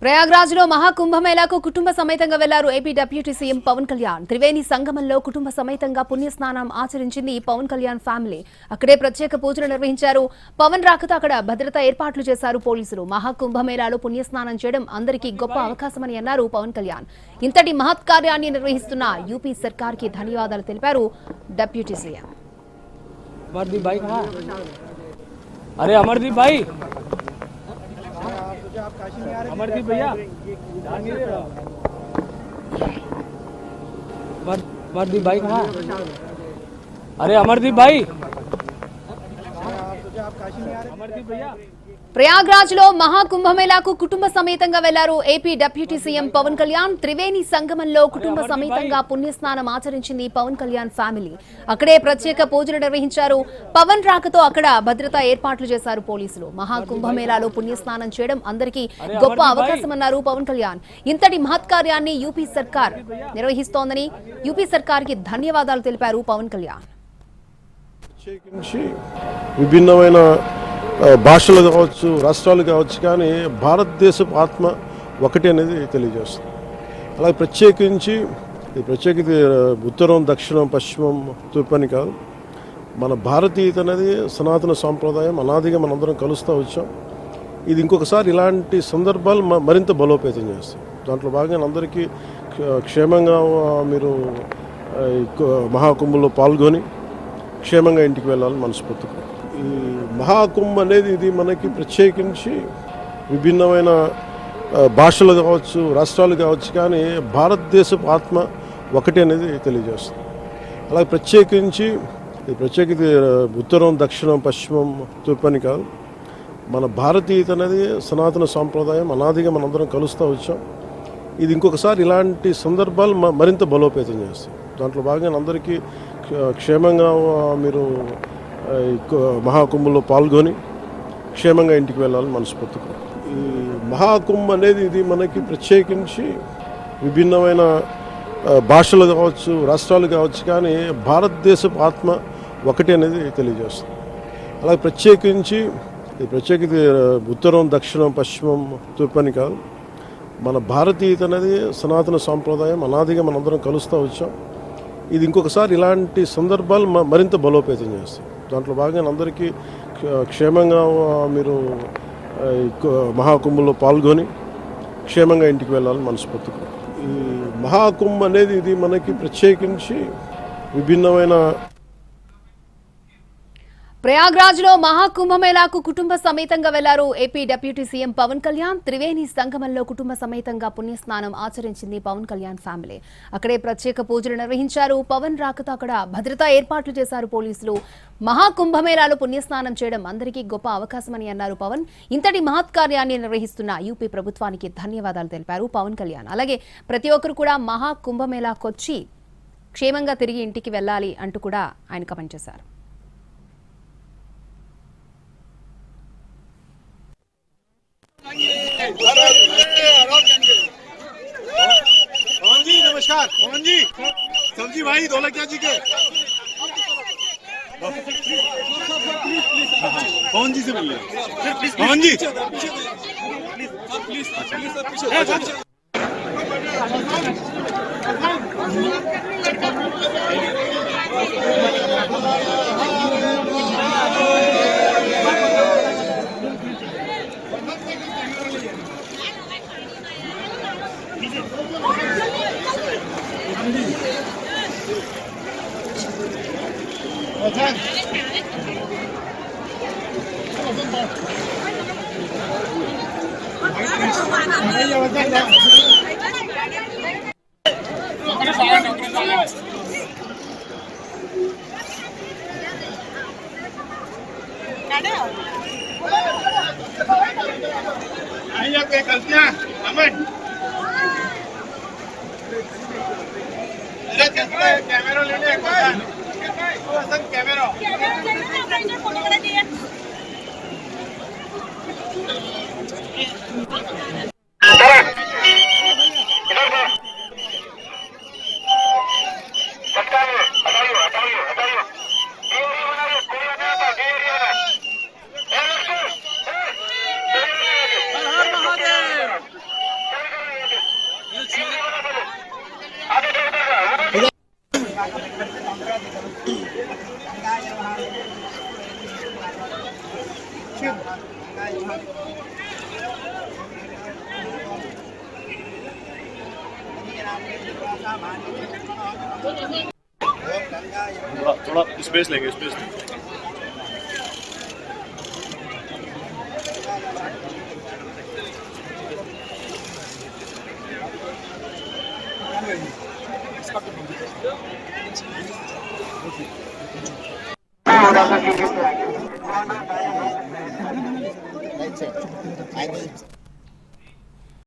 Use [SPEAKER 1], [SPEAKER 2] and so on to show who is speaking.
[SPEAKER 1] ప్రయాగ్రాజ్లో మహాకుంభమేళాకు కుటుంబ సమేతంగా వెళ్లారు AP deputy CM Pawan Kalyan. Triveni సంగమంలో కుటుంబ సమేతంగా పుణ్యస్నానం ఆచరించింది పవన్ కళ్యాణ్ ఫ్యామిలీ. అక్కడే ప్రత్యేక పూజలు నిర్వహించారు. పవన్ రాకతో అక్కడ భద్రతా ఏర్పాట్లు చేశారు పోలీసులు. మహాకుంభమేళాలో పుణ్యస్నానం చేయడం అందరికీ గొప్ప అవకాశమని అన్నారు పవన్ కళ్యాణ్. ఇంతటి మహత్ కార్యాన్ని నిర్వహిస్తున్న యూపీ సర్కార్కి ధన్యవాదాలు తెలిపారు డిప్యూటీ సీఎం.
[SPEAKER 2] अमरदीप भैया अमरदीप भाई कहाँ? अरे अमरदीप भाई अमरदीप भैया
[SPEAKER 1] ప్రయాగ్రాజ్లో మహాకుంభమేళాకు కుటుంబ సమేతంగా వెళ్లారు AP deputy CM Pawan Kalyan. Triveni సంగమంలో కుటుంబ సమేతంగా పుణ్యస్నానం ఆచరించింది పవన్ కళ్యాణ్ ఫ్యామిలీ. అక్కడే ప్రత్యేక పూజలు నిర్వహించారు. పవన్ రాకతో అక్కడ భద్రతా ఏర్పాట్లు చేశారు పోలీసులు. మహాకుంభమేళాలో పుణ్యస్నానం చేయడం అందరికీ గొప్ప అవకాశమన్నారు పవన్ కళ్యాణ్. ఇంతటి మహత్ కార్యాన్ని యూపీ సర్కార్ నిర్వహిస్తోందని యూపీ సర్కార్కి ధన్యవాదాలు తెలిపారు పవన్ కళ్యాణ్.
[SPEAKER 3] విభిన్నమైన భాషలు కావచ్చు, రాష్ట్రాలు కావచ్చు, కానీ భారతదేశపు ఆత్మ ఒకటి అనేది తెలియజేస్తుంది. అలాగే ప్రత్యేకించి ఉత్తరం, దక్షిణం, పశ్చిమం, తూర్పు అని కాదు, మన భారతీయత అనేది సనాతన సాంప్రదాయం. అనాదిగా మనందరం కలుస్తూ వచ్చాం. ఇది ఇంకొకసారి ఇలాంటి సందర్భాలు మరింత బలోపేతం చేస్తాయి. దాంట్లో భాగంగా అందరికీ క్షేమంగా మీరు మహాకుంభంలో పాల్గొని క్షేమంగా ఇంటికి వెళ్ళాలని మనస్ఫూర్తిగా. ఈ మహాకుంభ అనేది ఇది మనకి ప్రత్యేకించి విభిన్నమైన భాషలు కావచ్చు, రాష్ట్రాలు కావచ్చు, కానీ భారతదేశపు ఆత్మ ఒకటి అనేది తెలియజేస్తుంది. అలాగే ప్రత్యేకించి ఉత్తరం, దక్షిణం, పశ్చిమం, తూర్పు అని కాదు, మన భారతీయత అనేది సనాతన సాంప్రదాయం. అనాదిగా మనందరం కలుస్తూ వచ్చాం. ఇది ఇంకొకసారి ఇలాంటి సందర్భాలు మరింత బలోపేతం చేస్తాయి. దాంట్లో భాగంగా అందరికీ క్షేమంగా మీరు మహాకుంభంలో పాల్గొని క్షేమంగా ఇంటికి వెళ్ళాలని మనస్ఫూర్తిగా. ఈ మహాకుంభ అనేది ఇది మనకి ప్రత్యేకించి విభిన్నమైన భాషలు కావచ్చు, రాష్ట్రాలు కావచ్చు, కానీ భారతదేశపు ఆత్మ ఒకటి అనేది తెలియజేస్తుంది. అలాగే ప్రత్యేకించి ఉత్తరం, దక్షిణం, పశ్చిమం, తూర్పు అని కాదు, మన భారతీయత అనేది సనాతన సాంప్రదాయం. అనాదిగా మనందరం కలుస్తూ వచ్చాం. ఇది ఇంకొకసారి ఇలాంటి సందర్భాలు మరింత బలోపేతం చేస్తాయి. దాంట్లో భాగంగా అందరికీ క్షేమంగా మీరు మహాకుంభంలో పాల్గొని క్షేమంగా ఇంటికి వెళ్ళాలని మనస్ఫూర్తిగా. ఈ మహాకుంభ అనేది ఇది మనకి ప్రత్యేకించి విభిన్నమైన
[SPEAKER 1] ప్రయాగ్రాజ్లో మహాకుంభమేళాకు కుటుంబ సమేతంగా వెళ్లారు AP deputy CM Pawan Kalyan. Triveni సంగమంలో కుటుంబ సమేతంగా పుణ్యస్నానం ఆచరించింది పవన్ కళ్యాణ్ ఫ్యామిలీ. అక్కడే ప్రత్యేక పూజలు నిర్వహించారు. పవన్ రాకతో అక్కడ భద్రతా ఏర్పాట్లు చేశారు పోలీసులు. మహాకుంభమేళాలో పుణ్యస్నానం చేయడం అందరికీ గొప్ప అవకాశమని అన్నారు పవన్. ఇంతటి మహత్ కార్యాన్ని నిర్వహిస్తున్న యూపీ ప్రభుత్వానికి ధన్యవాదాలు తెలిపారు పవన్ కళ్యాణ్. అలాగే ప్రతి ఒక్కరు కూడా మహాకుంభమేళాకొచ్చి క్షేమంగా తిరిగి ఇంటికి వెళ్ళాలి అంటూ కూడా ఆయన కమెంట్ చేశారు.
[SPEAKER 4] पवन जी नमस्कार। पवन जी सब्जी भाई दौलतिया जी के पवन जी से मिलिए। पवन जी प्लीज गलतियां अमन कैमरा लेने कैमरा थोड़ा स्पेस लेंगे स्पेस
[SPEAKER 5] Right side.